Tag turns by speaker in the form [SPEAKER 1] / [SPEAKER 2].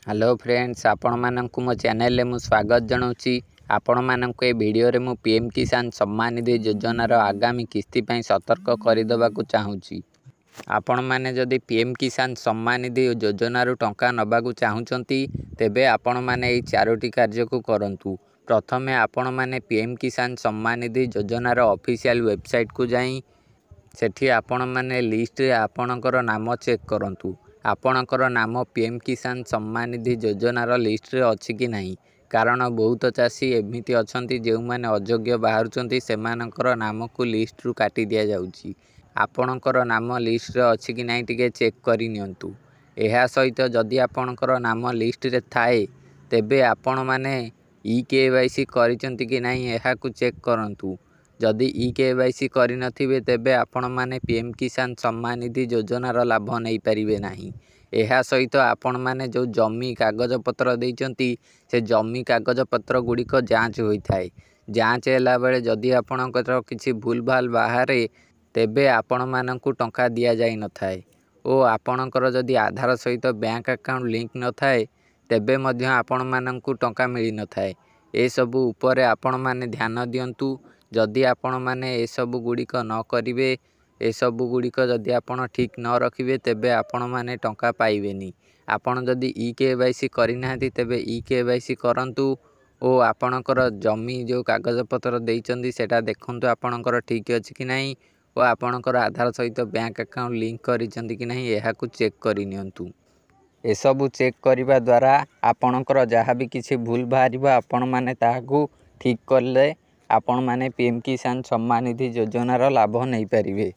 [SPEAKER 1] Hello friends, आपण मानक मो चैनल में स्वागत जनाऊँगी। आपण मानक ए वीडियो रे मु पीएम किसान सम्मान निधि योजनार आगामी किस्ती पई सतर्क करदेवाकू चाहूँगी। आपण माने जदि पीएम किसान सम्मान निधि योजनार टंका नबाकू चाहूँचंती तेबे आपण माने एई चारोटी कार्य को करंतु। प्रथमे आपण माने पीएम किसान सम्मान निधि योजनार ऑफिशियल वेबसाइट को जाई सेठी आपण माने लिस्ट रे आपणकर नाम चेक करंतु। आपणकर नाम पीएम किसान सम्मान निधि योजनार लिस्ट रे अछि कि नहीं, कारण बहुत चाषी एमिति अछंती जे माने अयोग्य बाहरुचंती सेमानकर नाम को लिस्ट रु काटी दिया जाउची। आपणकर नाम लिस्ट रे अछि कि नहीं टिके चेक करि नियंतु। एहा सहित जदि आपणकर नाम लिस्ट रे थाए तेबे आपण माने ई-केवाईसी करिचंती कि नहीं एहा को चेक करंतु। जदि ई-केवाईसी करि नथिबे तेबे आपण माने पीएम किसान सम्मान निधि योजनार लाभ नहीं पारिबे नहीं। एहा सहित आपण माने जो जमी कागज पत्र देइचंती से जमी कागज पत्र गुड़िक जांच होइथाय। जांच होला बेले जदि आपणकर किछि भूल भाल बाहरे तेबे आपण मानकु टंका दिया जाई नथाय ओ आपणकर जदि आधार सहित बैंक अकाउंट लिंक नथाय तेबे मध्य आपण मानकु टंका मिली नथाय। ए सबु उपरे आपण माने ध्यान दियंतु। जदि आपण माने ए सबु गुड़िक न करिवे, ए सबु गुड़िक जदि आपण ठीक न रखिबे तेबे आपण माने टंका पाइबेनी। आपण जदि ई-केवाईसी करि नाहंती तेबे ई-केवाईसी करंतु ओ आपणकर जमी जो कागज पत्र देइचंदी सेटा देखंतु आपणकर ठीक अछि कि नहीं ओ आपणकर आधार सहित बैंक अकाउंट लिंक करिचंदी कि नहीं एहा को चेक करि नियंतु। ए सबु चेक करिबा द्वारा आपणकर जहाँ भी किछि भूल बाहरिबो आपण माने ताहाकू ठीक करले आपण माने पीएम किसान सम्मान निधि योजनार लाभ नहीं पारिबे।